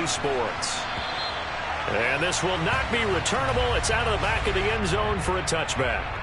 EA Sports. And this will not be returnable. It's out of the back of the end zone for a touchback.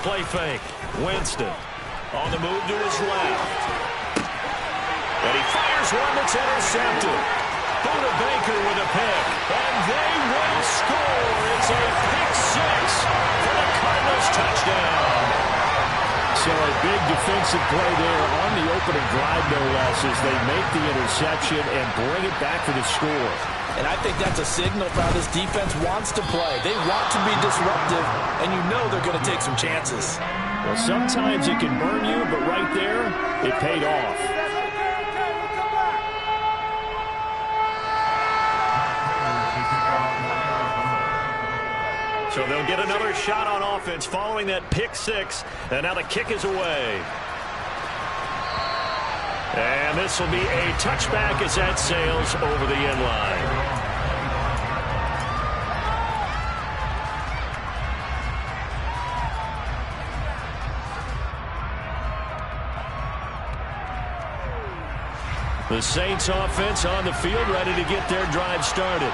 Play fake. Winston on the move to his left. And he fires one that's intercepted. Buda Baker with a pick. And they will score. It's a pick six for the Cardinals touchdown. So a big defensive play there on the opening drive, no less, as they make the interception and bring it back for the score. And I think that's a signal for how this defense wants to play. They want to be disruptive, and you know they're going to take some chances. Well, sometimes it can burn you, but right there, it paid off. So they'll get another shot on offense following that pick six, and now the kick is away. And this will be a touchback as that sails over the end line. The Saints offense on the field, ready to get their drive started.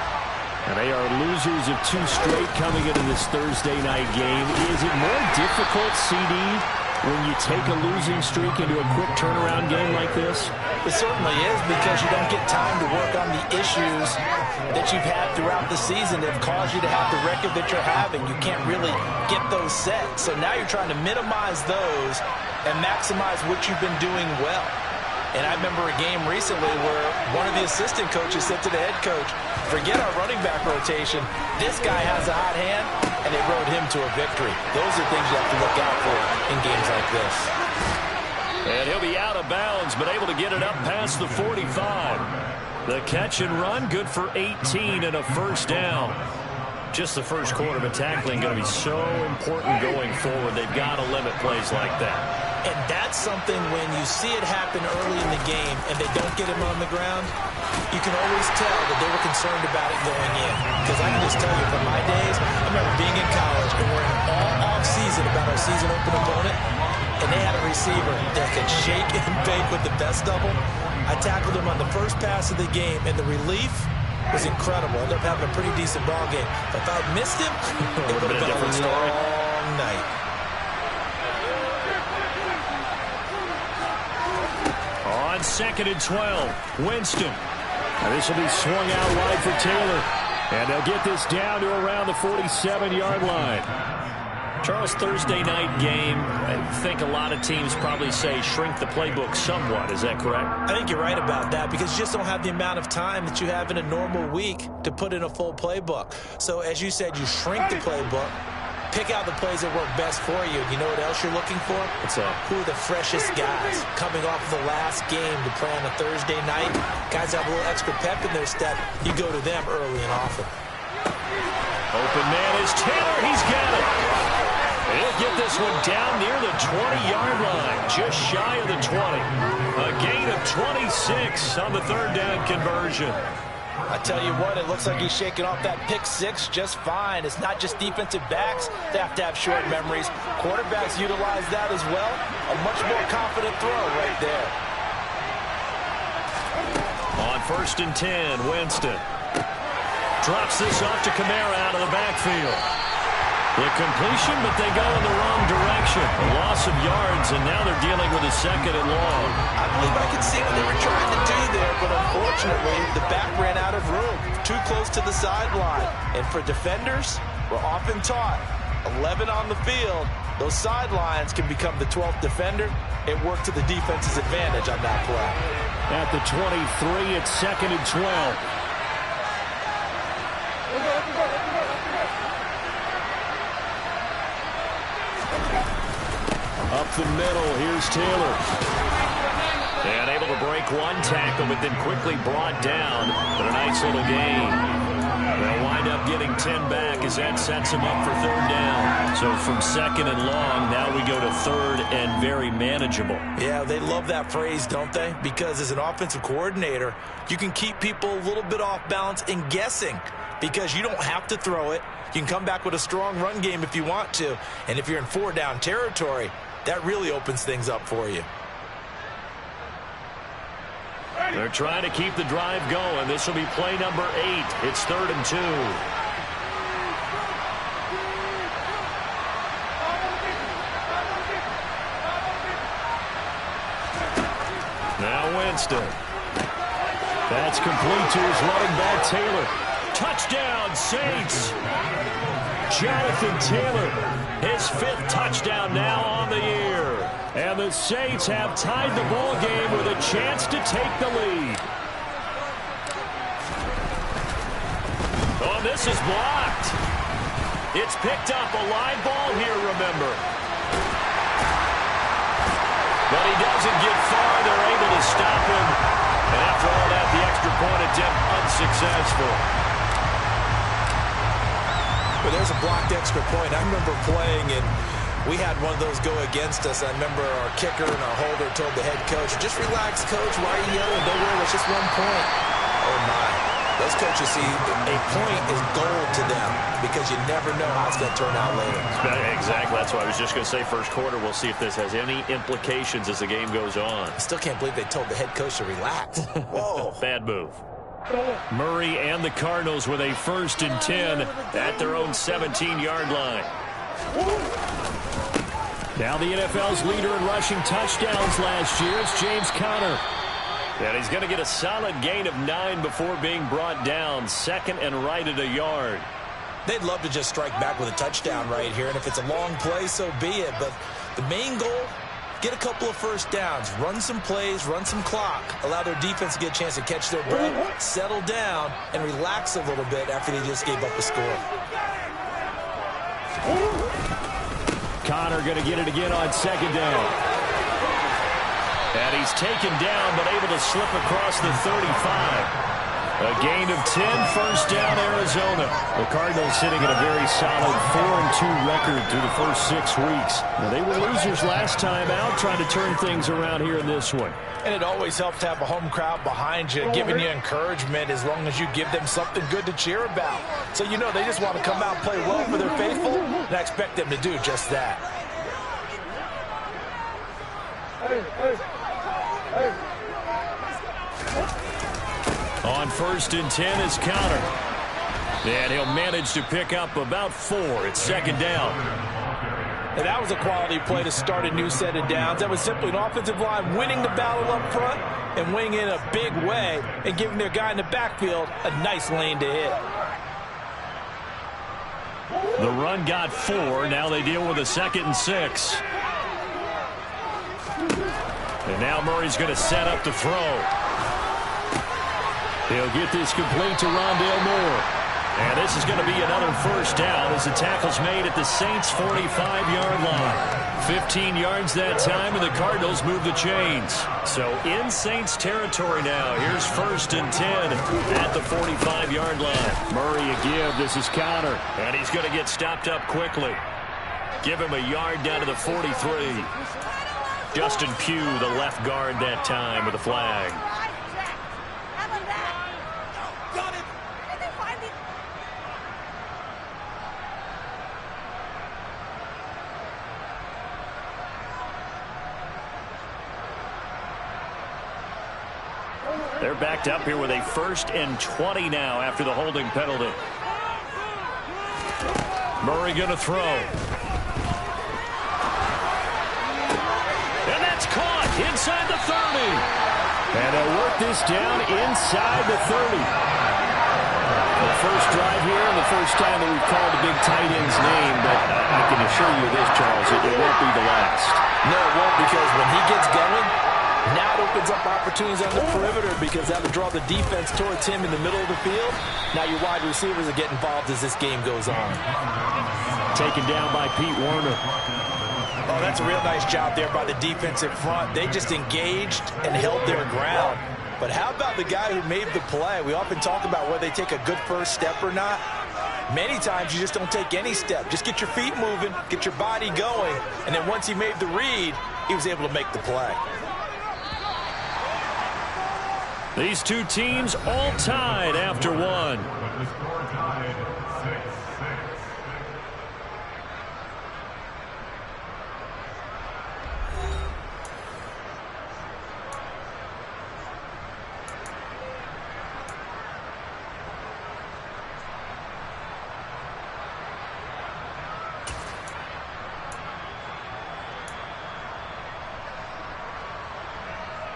And they are losers of 2 straight coming into this Thursday night game. Is it more difficult, CD, when you take a losing streak into a quick turnaround game like this? It certainly is, because you don't get time to work on the issues that you've had throughout the season that have caused you to have the record that you're having. You can't really get those set. So now you're trying to minimize those and maximize what you've been doing well. And I remember a game recently where one of the assistant coaches said to the head coach, forget our running back rotation. This guy has a hot hand, and they rode him to a victory. Those are things you have to look out for in games like this. And he'll be out of bounds, but able to get it up past the 45. The catch and run, good for 18 and a first down. Just the first quarter, but tackling going to be so important going forward. They've got to limit plays like that. And that's something when you see it happen early in the game and they don't get him on the ground, you can always tell that they were concerned about it going in. Because I can just tell you from my days, I remember being in college and we're in all off-season about our season open opponent, and they had a receiver that could shake and bake with the best of them. I tackled him on the first pass of the game, and the relief was incredible. I ended up having a pretty decent ball game. But if I had missed him, it would have been a different story. Long night. On 2nd and 12, Winston. And this will be swung out wide for Taylor. And they'll get this down to around the 47-yard line. Charles, Thursday night game, I think a lot of teams probably say shrink the playbook somewhat. Is that correct? I think you're right about that, because you just don't have the amount of time that you have in a normal week to put in a full playbook. So as you said, you shrink the playbook, pick out the plays that work best for you. You know what else you're looking for? What's that? Who are the freshest guys coming off of the last game to play on a Thursday night? Guys have a little extra pep in their step. You go to them early and often. Open man is Taylor. He's got it. He'll get this one down near the 20-yard line, just shy of the 20. A gain of 26 on the third down conversion. I tell you what, it looks like he's shaking off that pick six just fine. It's not just defensive backs that have to have short memories. Quarterbacks utilize that as well. A much more confident throw right there. On 1st and 10, Winston drops this off to Kamara out of the backfield. The completion, but they go in the wrong direction. A loss of yards, and now they're dealing with a 2nd and long. I believe I could see what they were trying to do there, but unfortunately, the back ran out of room. Too close to the sideline. And for defenders, we're often taught, 11 on the field, those sidelines can become the 12th defender. It worked to the defense's advantage on that play. At the 23, it's 2nd and 12. Up the middle, here's Taylor. And able to break one tackle, but then quickly brought down. But a nice little gain. They'll wind up getting 10 back as that sets them up for third down. So from second and long, now we go to third and very manageable. Yeah, they love that phrase, don't they? Because as an offensive coordinator, you can keep people a little bit off balance and guessing because you don't have to throw it. You can come back with a strong run game if you want to. And if you're in four-down territory, that really opens things up for you. They're trying to keep the drive going. This will be play number 8. It's 3rd and 2. Now Winston. That's complete to his running back, Taylor. Touchdown, Saints. Jonathan Taylor, his 5th touchdown now on the year. And the Saints have tied the ball game with a chance to take the lead. Oh, this is blocked. It's picked up, a live ball here, remember. But he doesn't get far. They're able to stop him. And after all that, the extra point attempt unsuccessful. But there's a blocked extra point. I remember playing, and we had one of those go against us. I remember our kicker and our holder told the head coach, just relax, coach. Why are you yelling? Don't worry, it's just 1 point. Oh, my. Those coaches see a point is gold to them because you never know how it's going to turn out later. Exactly. That's what I was just going to say. First quarter, we'll see if this has any implications as the game goes on. I still can't believe they told the head coach to relax. Whoa. Bad move. Murray and the Cardinals with a 1st and 10 at their own 17-yard line. Now the NFL's leader in rushing touchdowns last year is James Conner. And he's going to get a solid gain of 9 before being brought down. 2nd and right at a yard. They'd love to just strike back with a touchdown right here. And if it's a long play, so be it. But the main goal, get a couple of first downs, run some plays, run some clock, allow their defense to get a chance to catch their breath, settle down, and relax a little bit after they just gave up a score. Conner going to get it again on 2nd down. And he's taken down, but able to slip across the 35. A gain of 10, 1st down, Arizona. The Cardinals sitting at a very solid 4-2 record through the first 6 weeks. Now, they were losers last time out, trying to turn things around here in this one. And it always helps to have a home crowd behind you, giving you encouragement as long as you give them something good to cheer about. So you know they just want to come out and play well for their faithful, and I expect them to do just that. On 1st and 10 is Conner. And he'll manage to pick up about 4. It's 2nd down. And that was a quality play to start a new set of downs. That was simply an offensive line winning the battle up front and winning it in a big way and giving their guy in the backfield a nice lane to hit. The run got 4. Now they deal with a 2nd and 6. And now Murray's going to set up to throw. He'll get this complete to Rondale Moore. And this is going to be another 1st down as the tackle's made at the Saints' 45-yard line. 15 yards that time, and the Cardinals move the chains. So in Saints territory now. Here's 1st and 10 at the 45-yard line. Murray a give. This is Conner. And he's going to get stopped up quickly. Give him a yard down to the 43. Justin Pugh, the left guard that time with a flag. They're backed up here with a 1st and 20 now after the holding penalty. Murray going to throw. And that's caught inside the 30. And they'll work this down inside the 30. The first drive here and the first time that we've called a big tight end's name, but I can assure you this, Charles, it won't be the last. No, it won't, because when he gets going, Now it opens up opportunities on the perimeter because that'll draw the defense towards him in the middle of the field. Now your wide receivers will get involved as this game goes on. Taken down by Pete Werner. Oh, that's a real nice job there by the defensive front. They just engaged and held their ground. But how about the guy who made the play? We often talk about whether they take a good first step or not. Many times you just don't take any step. Just get your feet moving, get your body going, and then once he made the read, he was able to make the play. These two teams all tied after one.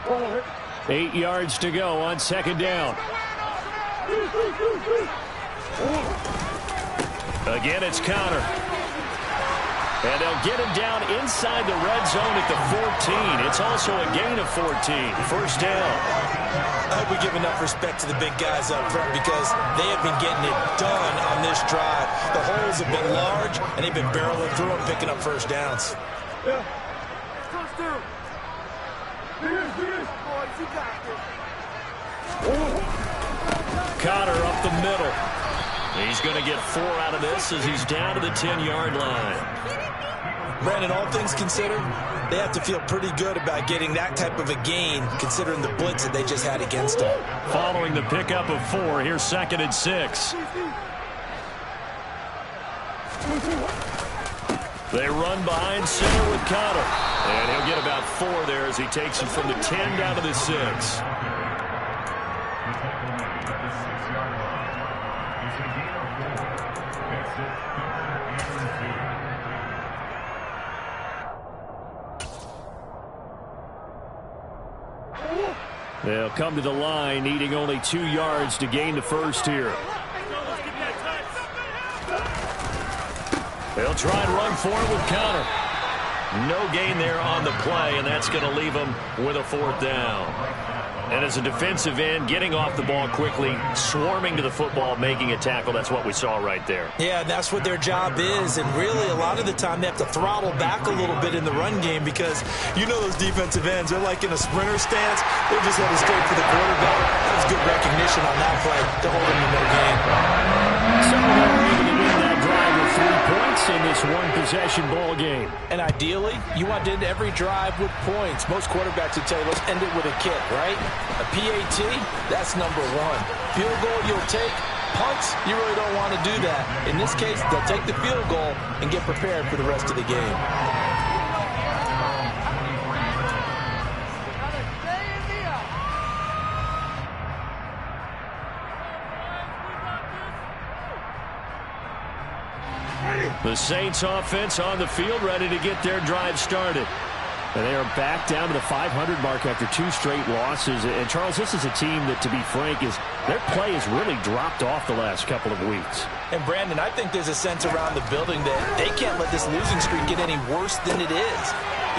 Over. 8 yards to go on second down. Again, it's Connor. And they'll get him down inside the red zone at the 14. It's also a gain of 14. First down. I hope we give enough respect to the big guys up front because they have been getting it done on this drive. The holes have been large, and they've been barreling through them, picking up first downs. Yeah. Touchdown. Cotter up the middle. He's going to get 4 out of this as he's down to the 10-yard line. Brandon, all things considered, they have to feel pretty good about getting that type of a gain considering the blitz that they just had against them. Following the pickup of 4, here's 2nd and 6. They run behind center with Cotter. And he'll get about 4 there as he takes him from the 10 down to the 6. They'll come to the line, needing only 2 yards to gain the first here. They'll try and run forward with Connor. No gain there on the play, and that's going to leave them with a 4th down. And as a defensive end, getting off the ball quickly, swarming to the football, making a tackle, that's what we saw right there. Yeah, that's what their job is, and really a lot of the time they have to throttle back a little bit in the run game because you know those defensive ends, they're like in a sprinter stance. They're just headed straight for the quarterback. That was good recognition on that play to hold them in their game. So they were able to win that drive with 3 points in this one-possession ball game. And ideally, you want to end every drive with points. Most quarterbacks would tell you, let's end it with a kick, right? A PAT, that's number 1. Field goal, you'll take. Punts, you really don't want to do that. In this case, they'll take the field goal and get prepared for the rest of the game. The Saints offense on the field, ready to get their drive started. And they are back down to the 500 mark after 2 straight losses. And, Charles, this is a team that, to be frank, their play has really dropped off the last couple of weeks. And, Brandon, I think there's a sense around the building that they can't let this losing streak get any worse than it is.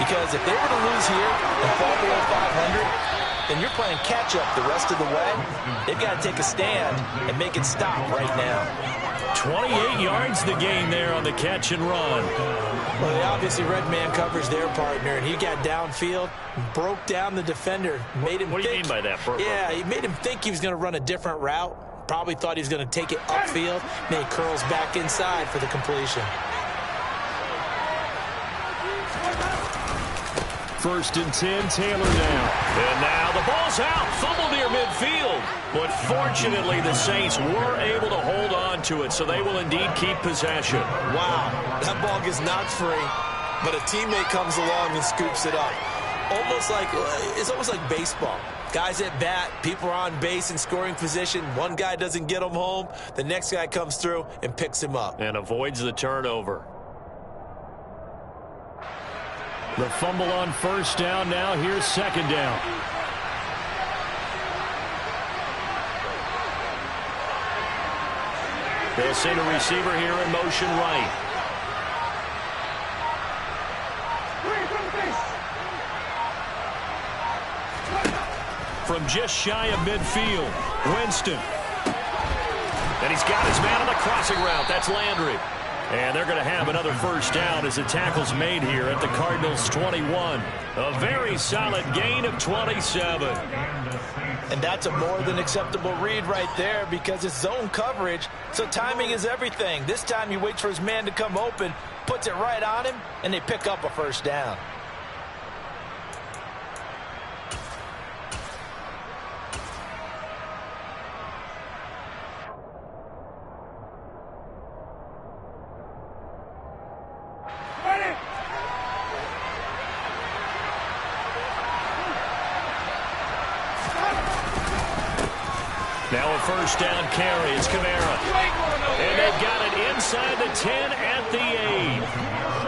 Because if they were to lose here and fall below 500, then you're playing catch-up the rest of the way. They've got to take a stand and make it stop right now. 28 yards the gain there on the catch and run. Well, they obviously red man covers their partner, and he got downfield, broke down the defender, made him What do you mean by that? Yeah, he made him think he was going to run a different route. Probably thought he was going to take it upfield. Then he curls back inside for the completion. 1st and 10, Taylor now. And now the ball's out, fumble near midfield. But fortunately, the Saints were able to hold on to it, so they will indeed keep possession. Wow, that ball gets knocked free, but a teammate comes along and scoops it up. It's almost like baseball. Guys at bat, people are on base in scoring position. One guy doesn't get him home, the next guy comes through and picks him up. And avoids the turnover. The fumble on 1st down. Now here's 2nd down. They'll send a receiver here in motion right. from just shy of midfield. Winston. And he's got his man on the crossing route. That's Landry. And they're going to have another first down as the tackle's made here at the Cardinals' 21. A very solid gain of 27. And that's a more than acceptable read right there because it's zone coverage, so timing is everything. This time he waits for his man to come open, puts it right on him, and they pick up a first down. Now a first down carry. It's Kamara. And they've got it inside the 10 at the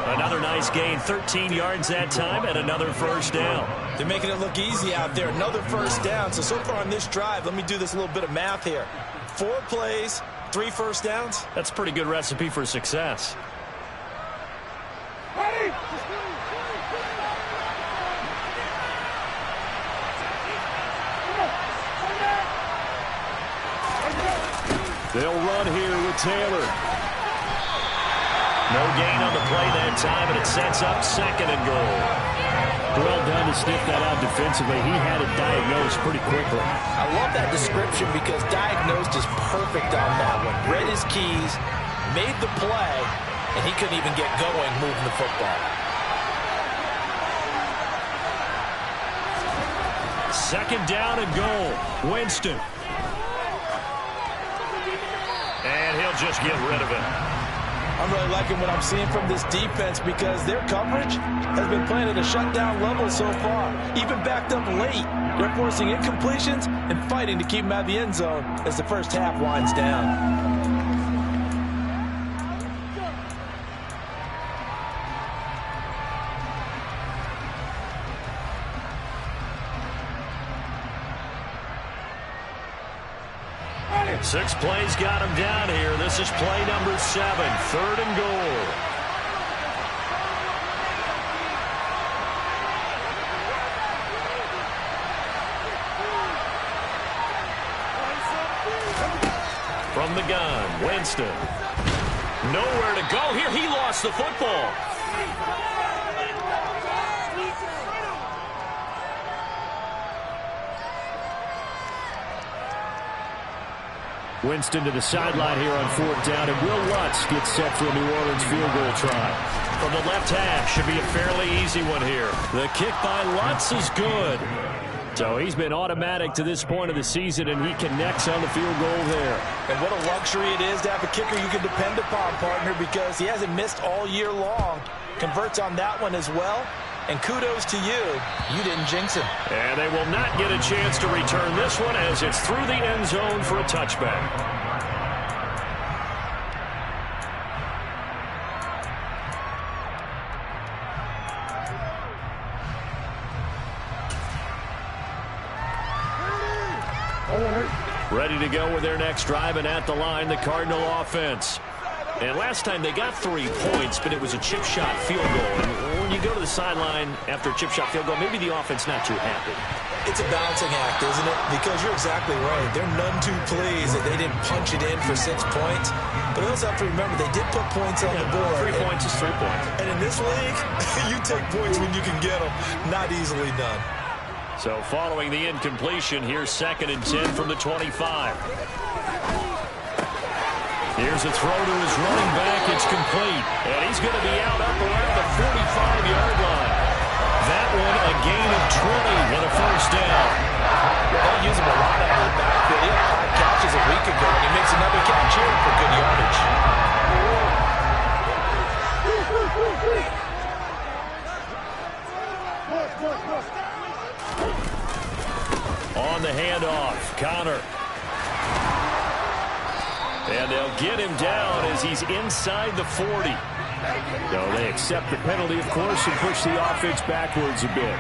8. Another nice gain, 13 yards that time, and another first down. They're making it look easy out there. Another first down. So far on this drive, let me do this little bit of math here. 4 plays, 3 first downs. That's a pretty good recipe for success. They'll run here with Taylor. No gain on the play that time, and it sets up 2nd and goal. Well done to sniff that out defensively. He had it diagnosed pretty quickly. I love that description because diagnosed is perfect on that one. Read his keys, made the play, and he couldn't even get going moving the football. 2nd down and goal. Winston. And he'll just get rid of it. I'm really liking what I'm seeing from this defense because their coverage has been playing at a shutdown level so far. Even backed up late, they're forcing incompletions and fighting to keep them out of the end zone as the first half winds down. 6 plays got him down here. This is play number 7, 3rd and goal. From the gun, Winston. Nowhere to go here. He lost the football. Winston to the sideline here on 4th down, and Will Lutz gets set for a New Orleans field goal try. From the left hash, should be a fairly easy one here. The kick by Lutz is good. So he's been automatic to this point of the season, and he connects on the field goal there. And what a luxury it is to have a kicker you can depend upon, partner, because he hasn't missed all year long. Converts on that one as well. And kudos to you. You didn't jinx him. And they will not get a chance to return this one as it's through the end zone for a touchback. Ready to go with their next drive, and at the line, the Cardinal offense. And last time they got 3 points, but it was a chip shot field goal. And when you go to the sideline after a chip shot field goal, maybe the offense not too happy. It's a balancing act, isn't it? Because you're exactly right. They're none too pleased that they didn't punch it in for 6 points. But we also have to remember they did put points on the board. 3 points is 3 points. And in this league, you take points when you can get them. Not easily done. So following the incompletion, here's 2nd and 10 from the 25. Here's a throw to his running back. It's complete. And he's going to be out up around the 45-yard line. That one a gain of 20 with a first down. They'll use him a lot out of the backfield. He had 5 catches a week ago, and he makes another catch here for good yardage. On the handoff, Connor. And they'll get him down as he's inside the 40. So they accept the penalty, of course, and push the offense backwards a bit.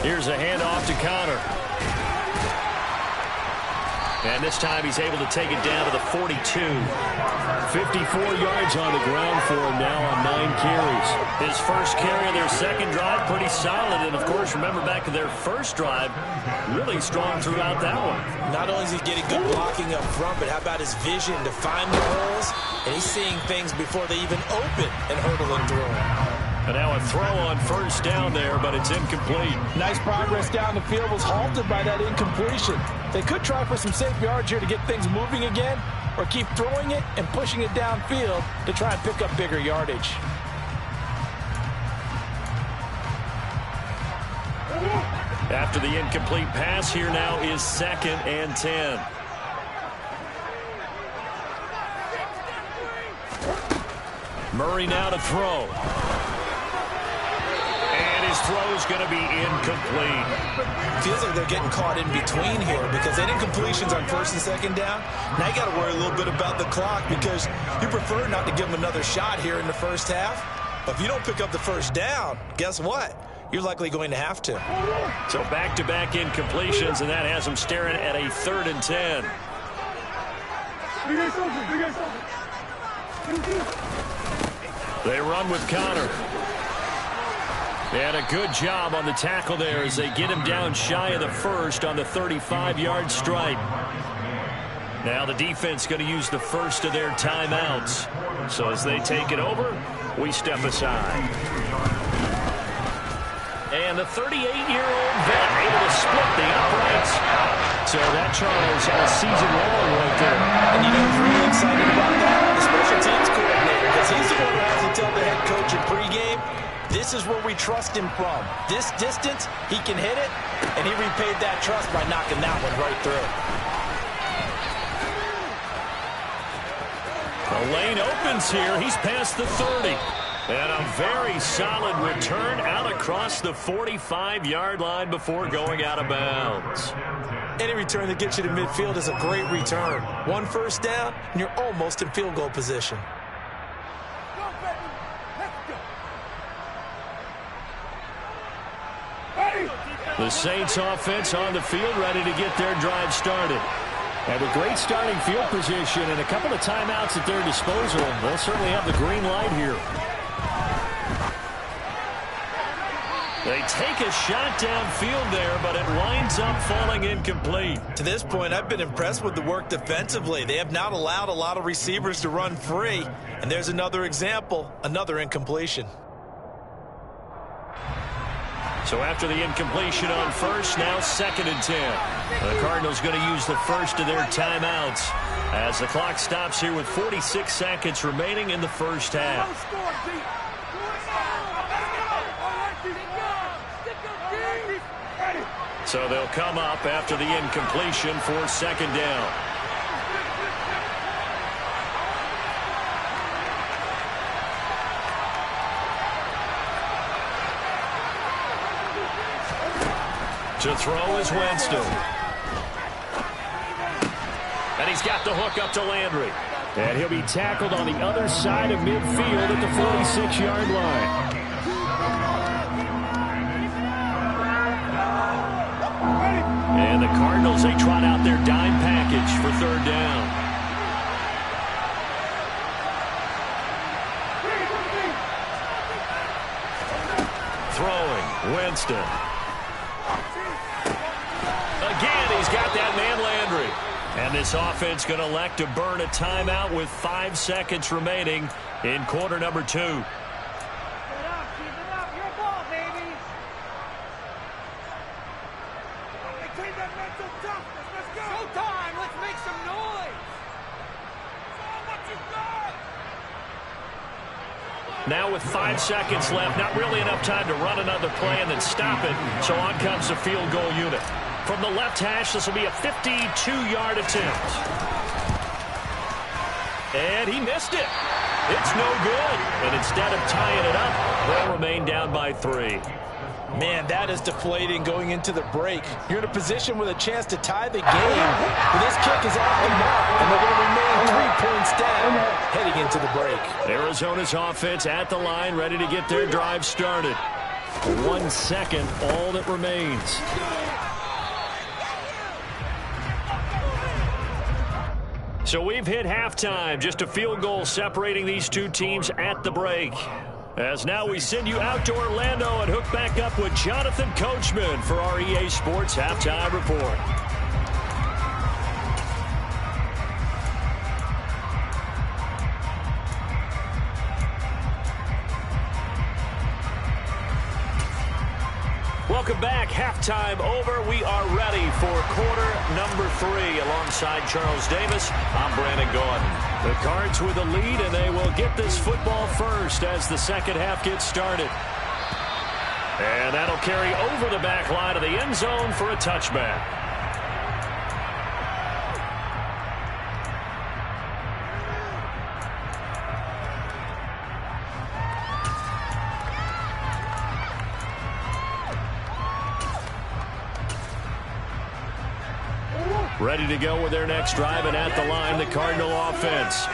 Here's a handoff to Connor. And this time he's able to take it down to the 42. 54 yards on the ground for him now on 9 carries. His first carry of their second drive, pretty solid. And, of course, remember back to their first drive, really strong throughout that one. Not only is he getting good blocking up front, but how about his vision to find the holes? And he's seeing things before they even open and hurdling through them. And now a throw on first down there, but it's incomplete. Nice progress down the field, was halted by that incompletion. They could try for some safe yards here to get things moving again, or keep throwing it and pushing it downfield to try and pick up bigger yardage. After the incomplete pass, here now is 2nd and 10. Murray now to throw. And his throw is going to be incomplete. Feels like they're getting caught in between here because that incompletion's on 1st and 2nd down. Now you got to worry a little bit about the clock because you prefer not to give them another shot here in the first half. But if you don't pick up the first down, guess what? You're likely going to have to. So back-to-back incompletions, and that has them staring at a 3rd and 10. They run with Connor. And a good job on the tackle there as they get him down shy of the first on the 35-yard stripe. Now the defense going to use the first of their timeouts. So as they take it over, we step aside. And the 38-year-old vet able to split the uprights. So that Charles a season long right there. And you know who's really excited about that? The special teams coordinator, because he's the one who has to tell the head coach in pregame, this is where we trust him from. This distance, he can hit it, and he repaid that trust by knocking that one right through. The lane opens here. He's past the 30. And a very solid return out across the 45-yard line before going out of bounds. Any return that gets you to midfield is a great return. 1 first down, and you're almost in field goal position. The Saints offense on the field ready to get their drive started. And with great starting field position and a couple of timeouts at their disposal, they'll certainly have the green light here. They take a shot downfield there, but it winds up falling incomplete. To this point, I've been impressed with the work defensively. They have not allowed a lot of receivers to run free. And there's another example, another incompletion. So after the incompletion on first, now 2nd and 10. The Cardinals going to use the first of their timeouts as the clock stops here with 46 seconds remaining in the first half. So they'll come up after the incompletion for 2nd down. To throw is Winston. And he's got the hook up to Landry. And he'll be tackled on the other side of midfield at the 46-yard line. And the Cardinals, they trot out their dime package for 3rd down. Throwing, Winston. Again, he's got that man Landry. And this offense going to elect to burn a timeout with 5 seconds remaining in quarter number 2. Now with 5 seconds left, not really enough time to run another play and then stop it. So on comes the field goal unit. From the left hash, this will be a 52-yard attempt. And he missed it. It's no good. And instead of tying it up, they'll remain down by 3. Man, that is deflating going into the break. You're in a position with a chance to tie the game. But this kick is off the mark, and they're going to remain 3 points down heading into the break. Arizona's offense at the line, ready to get their drive started. 1 second, all that remains. So we've hit halftime, just a field goal separating these two teams at the break. As now we send you out to Orlando and hook back up with Jonathan Coachman for our EA Sports Halftime Report. Welcome back. Halftime over. We are ready for quarter number 3. Alongside Charles Davis, I'm Brandon Gordon. The Cards with a lead, and they will get this football first as the second half gets started. And that'll carry over the back line of the end zone for a touchback. Ready to go with their next drive, and at the line, the Cardinal offense.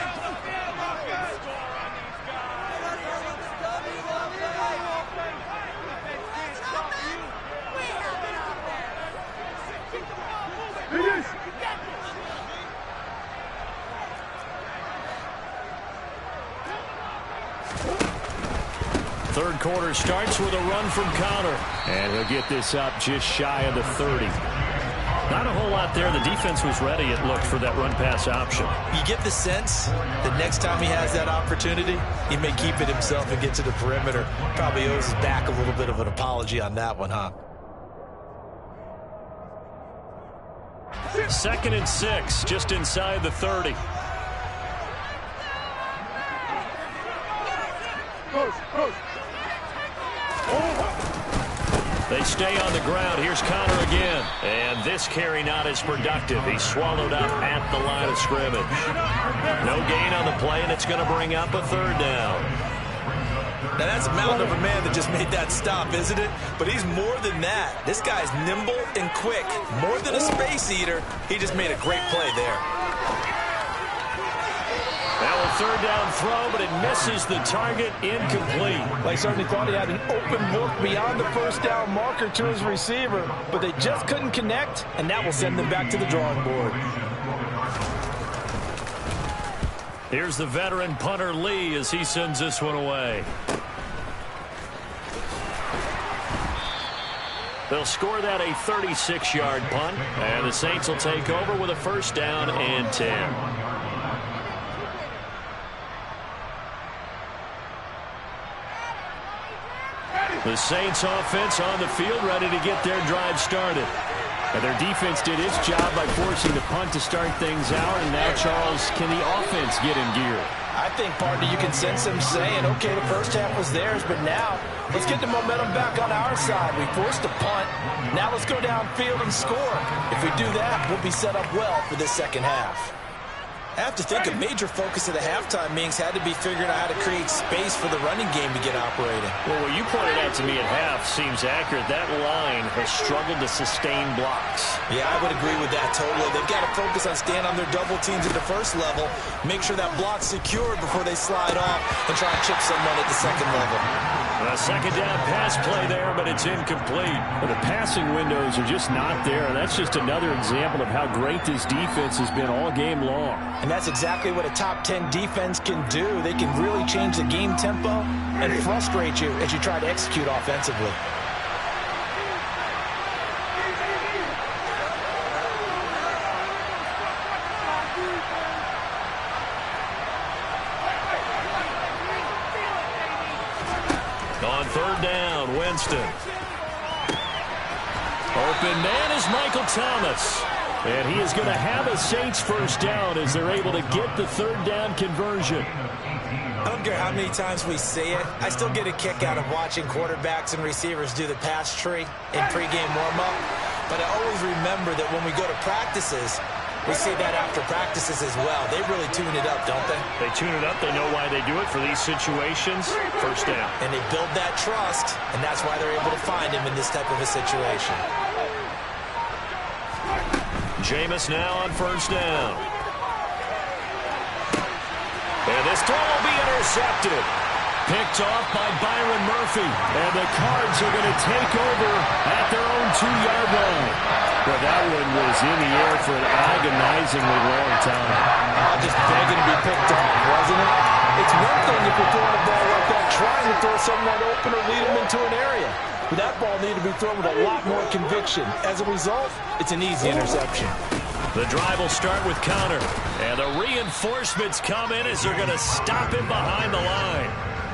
Third quarter starts with a run from Connor, and he'll get this up just shy of the 30. Not a whole lot there. The defense was ready, it looked, for that run-pass option. You get the sense that next time he has that opportunity, he may keep it himself and get to the perimeter. Probably owes his back a little bit of an apology on that one, huh? 2nd and 6, just inside the 30. They stay on the ground. Here's Connor again. And this carry not as productive. He's swallowed up at the line of scrimmage. No gain on the play, and it's going to bring up a 3rd down. Now, that's a mountain of a man that just made that stop, isn't it? But he's more than that. This guy's nimble and quick. More than a space eater. He just made a great play there. Now a 3rd down throw, but it misses the target, incomplete. They certainly thought he had an open look beyond the 1st down marker to his receiver, but they just couldn't connect, and that will send them back to the drawing board. Here's the veteran punter Lee as he sends this one away. They'll score that a 36-yard punt, and the Saints will take over with a 1st down and 10. The Saints offense on the field, ready to get their drive started. And their defense did its job by forcing the punt to start things out. And now, Charles, can the offense get in gear? I think, partner, you can sense them saying, okay, the first half was theirs, but now let's get the momentum back on our side. We forced a punt. Now let's go downfield and score. If we do that, we'll be set up well for this second half. I have to think a major focus of the halftime meetings had to be figuring out how to create space for the running game to get operating. Well, what you pointed out to me at half seems accurate. That line has struggled to sustain blocks. Yeah, I would agree with that totally. They've got to focus on staying on their double teams at the first level, make sure that block's secured before they slide off and try and chip someone at the second level. A 2nd down pass play there, but it's incomplete. Well, the passing windows are just not there. That's just another example of how great this defense has been all game long. And that's exactly what a top 10 defense can do. They can really change the game tempo and frustrate you as you try to execute offensively. On 3rd down, Winston. Open man is Michael Thomas. And he is going to have a Saints 1st down as they're able to get the 3rd down conversion. I don't care how many times we say it, I still get a kick out of watching quarterbacks and receivers do the pass tree in pregame warm-up. But I always remember that when we go to practices, We see that after practices as well. They really tune it up, don't they? They tune it up. They know why they do it for these situations. First down. And they build that trust, and that's why they're able to find him in this type of a situation. Jameis now on first down. And this throw will be intercepted. Picked off by Byron Murphy. And the Cards are going to take over at their own 2-yard line. But that one was in the air for an agonizingly long time. Just begging to be picked off, wasn't it? It's one thing if you're throwing a ball like that, trying to throw someone open or lead them into an area. But that ball needed to be thrown with a lot more conviction. As a result, it's an easy interception. The drive will start with Connor. And the reinforcements come in as they're going to stop him behind the line.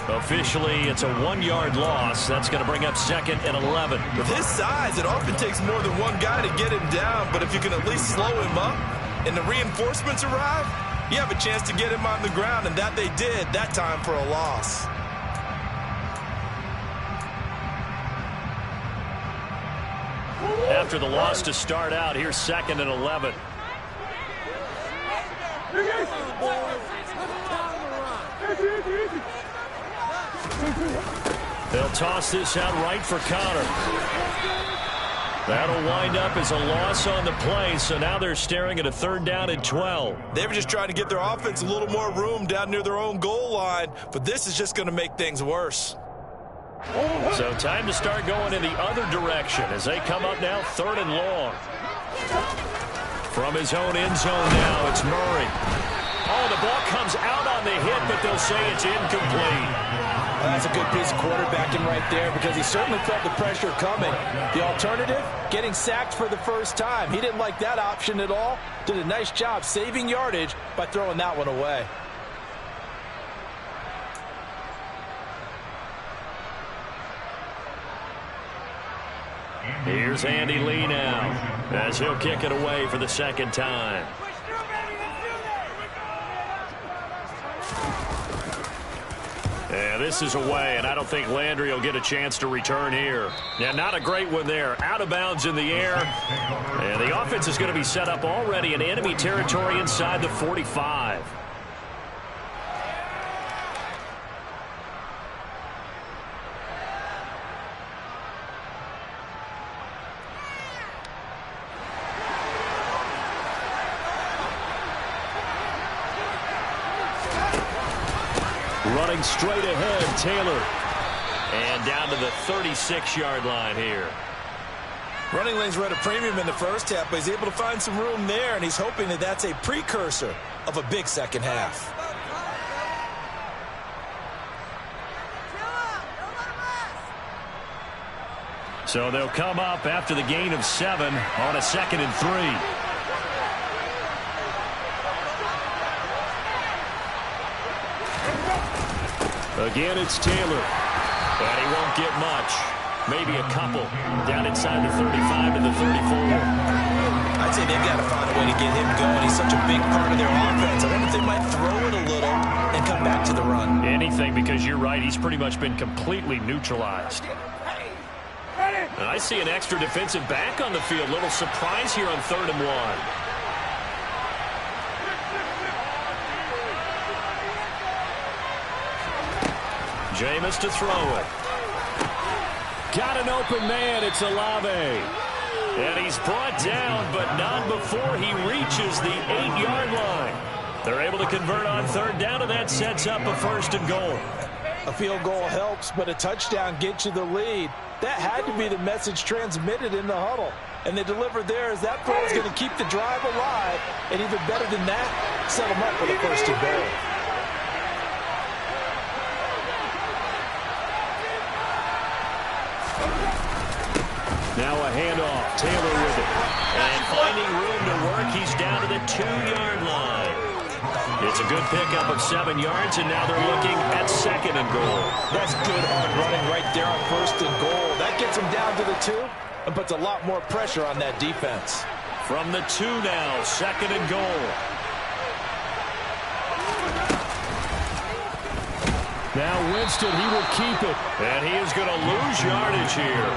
Officially, it's a 1-yard loss. That's going to bring up 2nd and 11. With his size, it often takes more than one guy to get him down. But if you can at least slow him up and the reinforcements arrive, you have a chance to get him on the ground. And that they did, that time for a loss. After the loss to start out, here's 2nd and 11. They'll toss this out right for Connor. That'll wind up as a loss on the play, so now they're staring at a 3rd down and 12. They were just trying to get their offense a little more room down near their own goal line, but this is just going to make things worse. So time to start going in the other direction as they come up now 3rd and long. From his own end zone now, it's Murray. Oh, the ball comes out on the hit, but they'll say it's incomplete. That's a good piece of quarterbacking right there because he certainly felt the pressure coming. The alternative, getting sacked for the first time. He didn't like that option at all. Did a nice job saving yardage by throwing that one away. Here's Andy Lee now as he'll kick it away for the 2nd time. Yeah, this is away, and I don't think Landry will get a chance to return here. Yeah, not a great one there. Out of bounds in the air. And the offense is going to be set up already in enemy territory inside the 45. Running straight ahead, Taylor. And down to the 36-yard line here. Running lanes were at a premium in the first half, but he's able to find some room there, and he's hoping that that's a precursor of a big second half. So they'll come up after the gain of 7 on a 2nd and 3. Again, it's Taylor. And he won't get much. Maybe a couple. Down inside the 35 to the 34. I'd say they've got to find a way to get him going. He's such a big part of their offense. I wonder if they might throw it a little and come back to the run. Anything, because you're right. He's pretty much been completely neutralized. And I see an extra defensive back on the field. Little surprise here on 3rd and 1. Jameis to throw it. Got an open man. It's Olave. And he's brought down, but not before he reaches the 8-yard line. They're able to convert on 3rd down, and that sets up a 1st and goal. A field goal helps, but a touchdown gets you the lead. That had to be the message transmitted in the huddle. And they delivered there as that throw is going to keep the drive alive. And even better than that, set them up for the 1st and goal. Now a handoff. Taylor with it. And finding room to work, he's down to the 2-yard line. It's a good pickup of 7 yards, and now they're looking at 2nd and goal. That's good hard running right there on 1st and goal. That gets them down to the 2 and puts a lot more pressure on that defense. From the 2 now, 2nd and goal. Now Winston, he will keep it. And he is going to lose yardage here.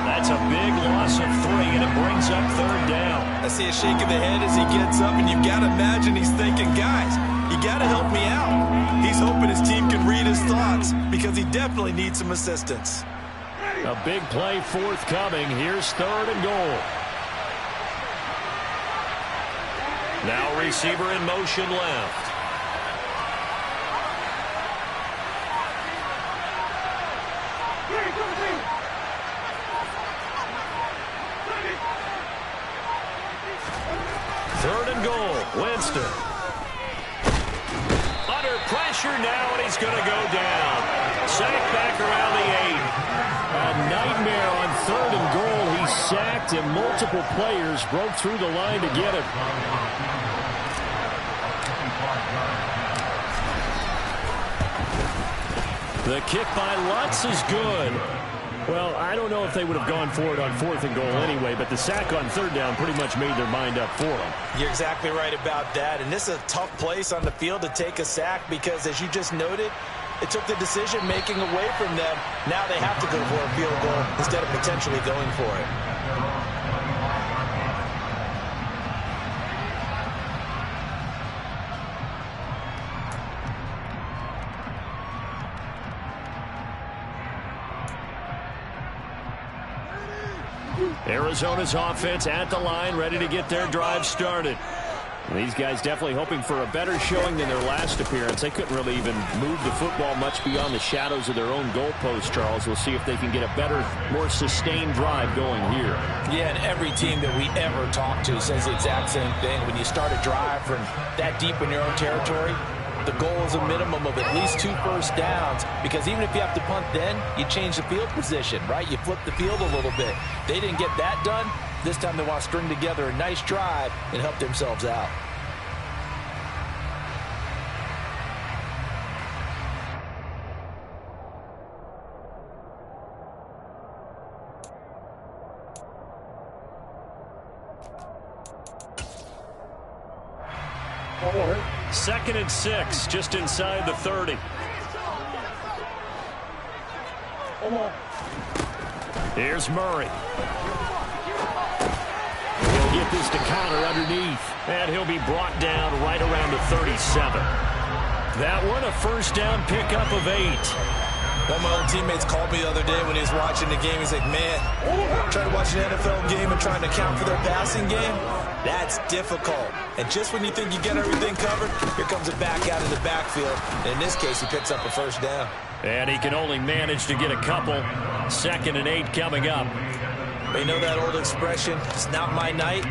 That's a big loss of 3, and it brings up 3rd down. I see a shake of the head as he gets up, and you've got to imagine he's thinking, guys, you got to help me out. He's hoping his team can read his thoughts because he definitely needs some assistance. A big play forthcoming. Here's 3rd and goal. Now receiver in motion left. Third and goal, Winston. Under pressure now, and he's going to go down. Sacked back around the 8. A nightmare on 3rd and goal. He's sacked, and multiple players broke through the line to get him. The kick by Lutz is good. Well, I don't know if they would have gone for it on 4th and goal anyway, but the sack on 3rd down pretty much made their mind up for them. You're exactly right about that, and this is a tough place on the field to take a sack because, as you just noted, it took the decision-making away from them. Now they have to go for a field goal instead of potentially going for it. Arizona's offense at the line, ready to get their drive started. These guys definitely hoping for a better showing than their last appearance. They couldn't really even move the football much beyond the shadows of their own goalpost, Charles. We'll see if they can get a better, more sustained drive going here. Yeah, and every team that we ever talk to says the exact same thing. When you start a drive from that deep in your own territory, the goal is a minimum of at least 2 first downs, because even if you have to punt then, you change the field position, right? You flip the field a little bit. They didn't get that done. This time they want to string together a nice drive and help themselves out. Second and 6, just inside the 30. Here's Murray. He'll get this to counter underneath, and he'll be brought down right around the 37. That one, a first down pickup of 8. One of my old teammates called me the other day when he was watching the game. He's like, man, trying to watch an NFL game and trying to account for their passing game, that's difficult. And just when you think you get everything covered, here comes it back out of the backfield. And in this case, he picks up a first down. And he can only manage to get a couple. Second and 8 coming up. You know that old expression, it's not my night?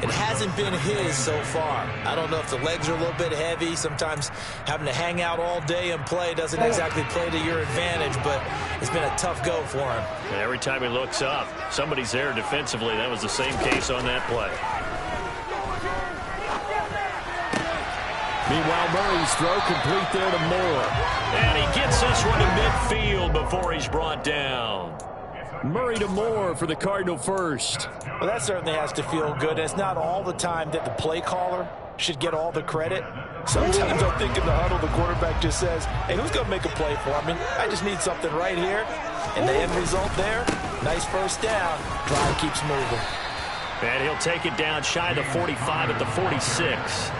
It hasn't been his so far. I don't know if the legs are a little bit heavy. Sometimes having to hang out all day and play doesn't exactly play to your advantage, but it's been a tough go for him. Every time he looks up, somebody's there defensively. That was the same case on that play. Meanwhile, Murray's throw complete there to Moore. And he gets this one to midfield before he's brought down. Murray to Moore for the Cardinal first. Well, that certainly has to feel good. It's not all the time that the play caller should get all the credit. Sometimes I think in the huddle, the quarterback just says, hey, who's going to make a play for me? I just need something right here. And the end result there, nice first down. Drive keeps moving. And he'll take it down shy of the 45 at the 46.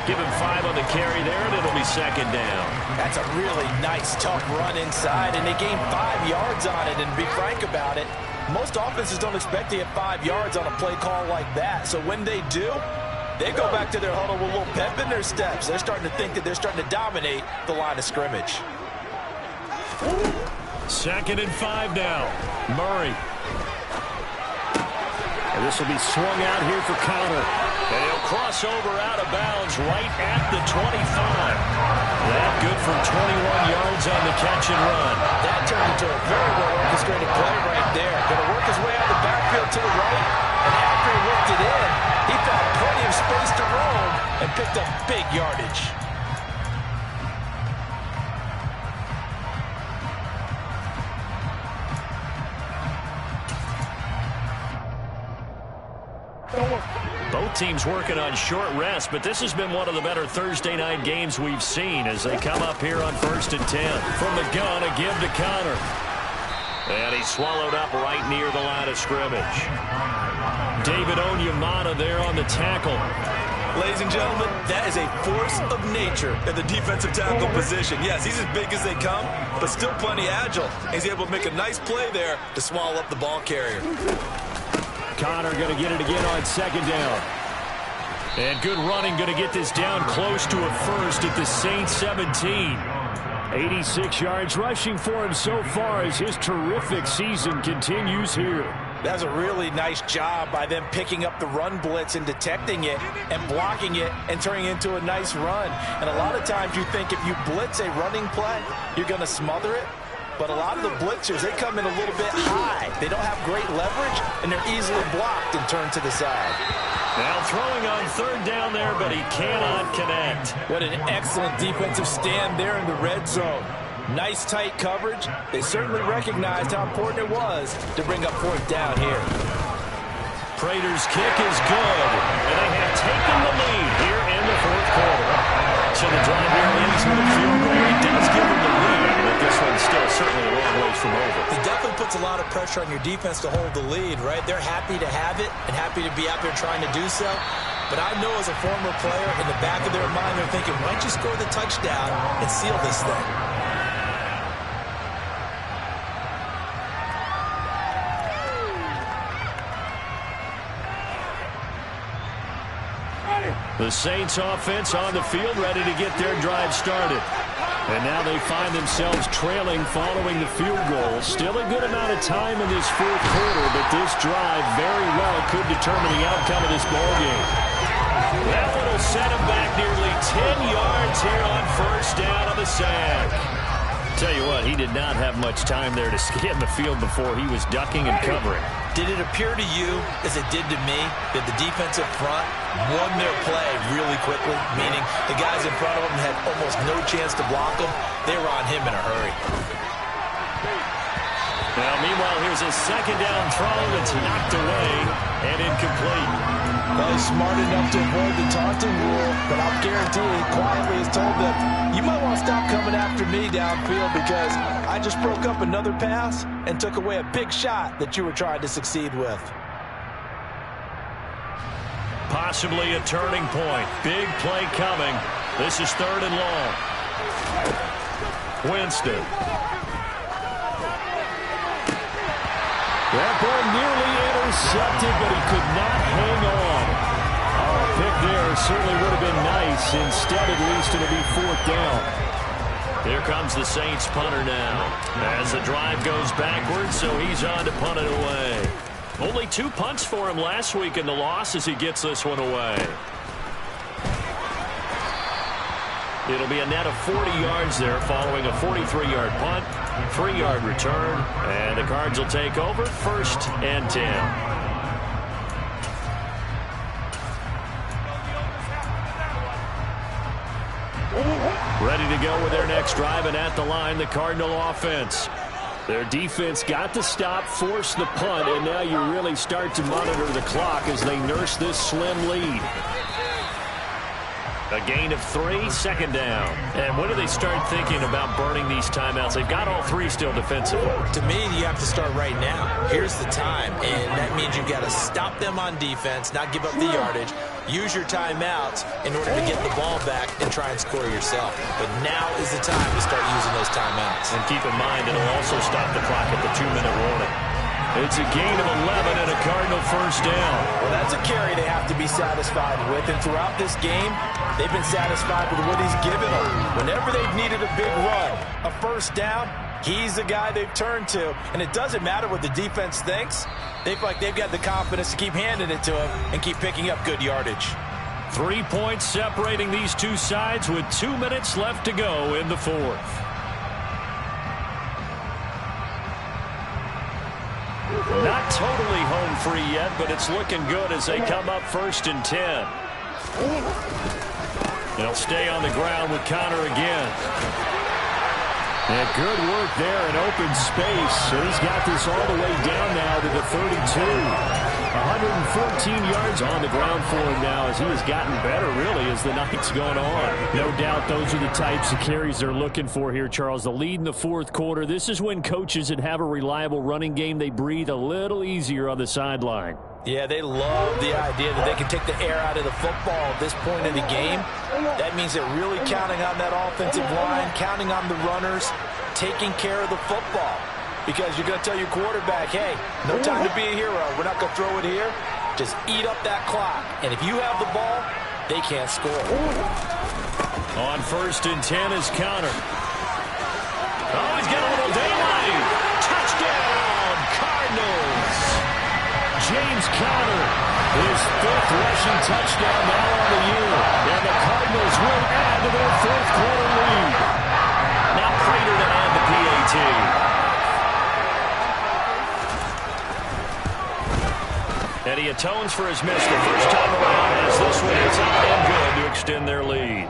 Give him 5 on the carry there, and it'll be second down. That's a really nice, tough run inside, and they gained 5 yards on it. And to be frank about it, most offenses don't expect to get 5 yards on a play call like that. So when they do, they go back to their huddle with a little pep in their steps. They're starting to think that they're starting to dominate the line of scrimmage. Second and 5 now. Murray. And this will be swung out here for counter. And he'll cross over out of bounds right at the 25. That good for 21 yards on the catch and run. That turned into a very well orchestrated play right there. Going to work his way out of the backfield to the right. And after he looked it in, he found plenty of space to roam and picked up big yardage. Both teams working on short rest, but this has been one of the better Thursday night games we've seen as they come up here on 1st and 10. From the gun, a give to Connor. And he's swallowed up right near the line of scrimmage. David Onyemata there on the tackle. Ladies and gentlemen, that is a force of nature in the defensive tackle position. Yes, he's as big as they come, but still plenty agile. He's able to make a nice play there to swallow up the ball carrier. Connor going to get it again on 2nd down. And good running, going to get this down close to a first at the Saints 17. 86 yards rushing for him so far as his terrific season continues here. That's a really nice job by them picking up the run blitz and detecting it and blocking it and turning it into a nice run. And a lot of times you think if you blitz a running play, you're going to smother it. But a lot of the blitzers, they come in a little bit high. They don't have great leverage, and they're easily blocked and turned to the side. Now throwing on 3rd down there, but he cannot connect. What an excellent defensive stand there in the red zone. Nice tight coverage. They certainly recognized how important it was to bring up 4th down here. Prater's kick is good, and they have taken the lead here in the 4th quarter. So the drive here ends with a field goal. It does give them the lead, but this one's still certainly a long ways from over. It definitely puts a lot of pressure on your defense to hold the lead, right? They're happy to have it and happy to be out there trying to do so. But I know as a former player, in the back of their mind, they're thinking, why don't you score the touchdown and seal this thing? The Saints offense on the field, ready to get their drive started. And now they find themselves trailing following the field goal. Still a good amount of time in this 4th quarter, but this drive very well could determine the outcome of this ballgame. That one will set him back nearly 10 yards here on 1st down on the sack. Tell you what, he did not have much time there to scan the field before he was ducking and covering. Did it appear to you, as it did to me, that the defensive front won their play really quickly? Meaning the guys in front of them had almost no chance to block them. They were on him in a hurry. Now, meanwhile, here's a 2nd down throw that's knocked away and incomplete. Well, he's smart enough to avoid the taunting rule, but I'll guarantee he quietly has told them, you might want to stop coming after me downfield because I just broke up another pass and took away a big shot that you were trying to succeed with. Possibly a turning point. Big play coming. This is 3rd and long. Winston. That ball nearly intercepted, but he could not hang on. Oh, a pick there certainly would have been nice. Instead, at least it'll be 4th down. Here comes the Saints punter now. As the drive goes backwards, so he's on to punt it away. Only 2 punts for him last week in the loss as he gets this one away. It'll be a net of 40 yards there following a 43-yard punt, 3-yard return, and the Cards will take over 1st and 10. Ready to go with their next drive, and at the line, the Cardinal offense. Their defense got the stop, forced the punt, and now you really start to monitor the clock as they nurse this slim lead. A gain of 3, 2nd down. And when do they start thinking about burning these timeouts? They've got all 3 still defensively. To me, you have to start right now. Here's the time, and that means you've got to stop them on defense, not give up the yardage, use your timeouts in order to get the ball back and try and score yourself. But now is the time to start using those timeouts. And keep in mind, it'll also stop the clock at the 2-minute warning. It's a gain of 11 and a Cardinal 1st down. Well, that's a carry they have to be satisfied with. And throughout this game, they've been satisfied with what he's given them. Whenever they've needed a big run, a 1st down, he's the guy they've turned to. And it doesn't matter what the defense thinks. They feel like they've got the confidence to keep handing it to him and keep picking up good yardage. 3 points separating these two sides with 2 minutes left to go in the 4th. Not totally home free yet, but it's looking good as they come up 1st and 10. They'll stay on the ground with Connor again. And good work there in open space. And he's got this all the way down now to the 32. 114 yards on the ground for him now as he has gotten better, really, as the night's gone on. No doubt those are the types of carries they're looking for here, Charles. The lead in the fourth quarter. This is when coaches that have a reliable running game, they breathe a little easier on the sideline. Yeah, they love the idea that they can take the air out of the football at this point in the game. That means they're really counting on that offensive line, counting on the runners, taking care of the football. Because you're going to tell your quarterback, hey, no time to be a hero. We're not going to throw it here. Just eat up that clock. And if you have the ball, they can't score. On 1st and 10 is Counter. Oh, he's got a little daylight. Touchdown, Cardinals. James Conner, his 5th rushing touchdown now on the year. And the Cardinals will add to their 4th quarter lead. Now Prater to add the PAT. And he atones for his miss the first time around as this one is up and good to extend their lead.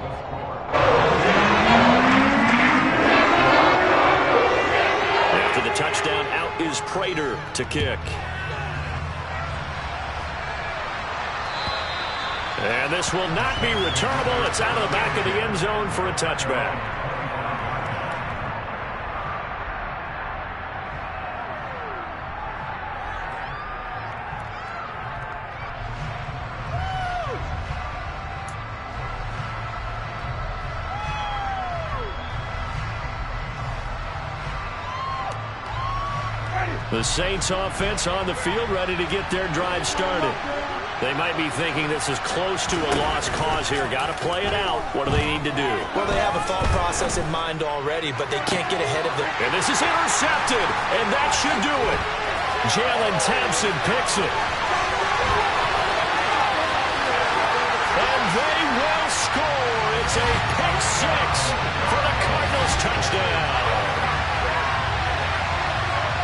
After the touchdown, out is Prater to kick. And this will not be returnable. It's out of the back of the end zone for a touchback. The Saints offense on the field, ready to get their drive started. They might be thinking this is close to a lost cause here. Got to play it out. What do they need to do? Well, they have a thought process in mind already, but they can't get ahead of it. And this is intercepted, and that should do it. Jalen Thompson picks it. And they will score. It's a pick 6 for the Cardinals touchdown.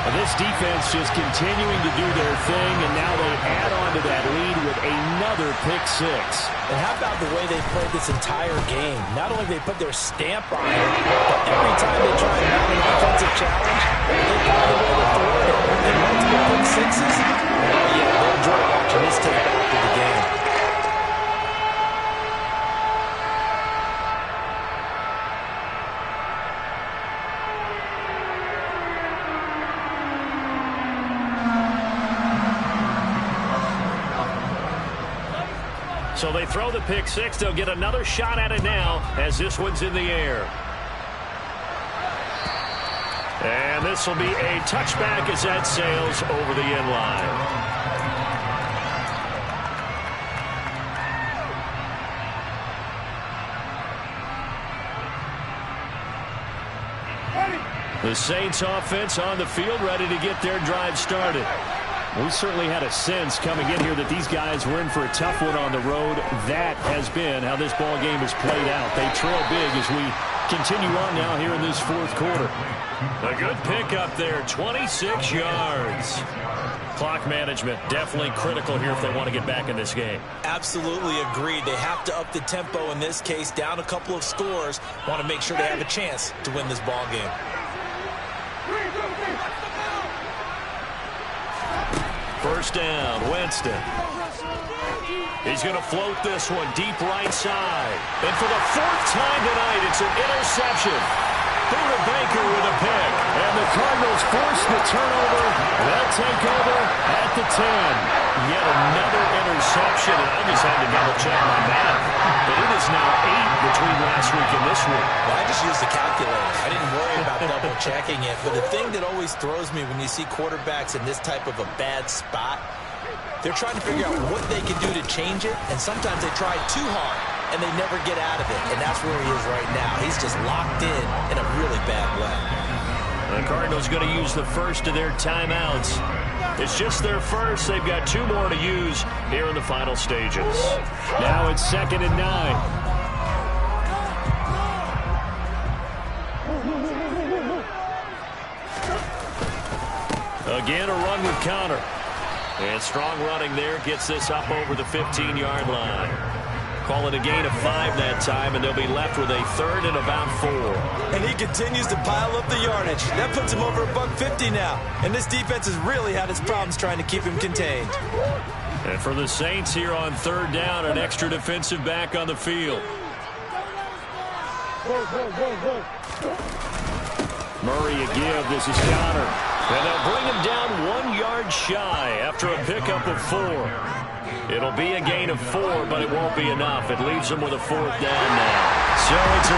This defense just continuing to do their thing, and now they add on to that lead with another pick 6. And how about the way they played this entire game? Not only they put their stamp on it, but every time they try and mount an offensive challenge, they find a way to throw it. And multiple pick 6s, oh yeah, they'll enjoy watching this tape after the game. So they throw the pick 6. They'll get another shot at it now as this one's in the air. And this will be a touchback as that sails over the end line. The Saints offense on the field, ready to get their drive started. We certainly had a sense coming in here that these guys were in for a tough one on the road. That has been how this ball game has played out. They trail big as we continue on now here in this fourth quarter. A good pickup there, 26 yards. Clock management definitely critical here if they want to get back in this game. Absolutely agreed. They have to up the tempo in this case, down a couple of scores. Want to make sure they have a chance to win this ball game. First down, Winston. He's going to float this one deep right side. And for the 4th time tonight, it's an interception. Buda Baker with a pick. And the Cardinals force the turnover. They'll take over at the 10. Yet another interception. And I just had to double-check my math. But it is now 8 between last week and this week. Well, I just used the calculator. I didn't worry about double-checking it. But the thing that always throws me when you see quarterbacks in this type of a bad spot, they're trying to figure out what they can do to change it. And sometimes they try too hard, and they never get out of it. And that's where he is right now. He's just locked in a really bad way. The Cardinals going to use the first of their timeouts. It's just their first. They've got 2 more to use here in the final stages. Now it's 2nd and 9. Again, a run with Conner. And strong running there gets this up over the 15-yard line. Call it a gain of 5 that time, and they'll be left with a third and about 4. And he continues to pile up the yardage. That puts him over $150 now. And this defense has really had its problems trying to keep him contained. And for the Saints here on third down, an extra defensive back on the field. Murray a give. This is Connor. And they'll bring him down 1 yard shy after a pickup of 4. It'll be a gain of 4, but it won't be enough. It leaves them with a 4th down now. So it's a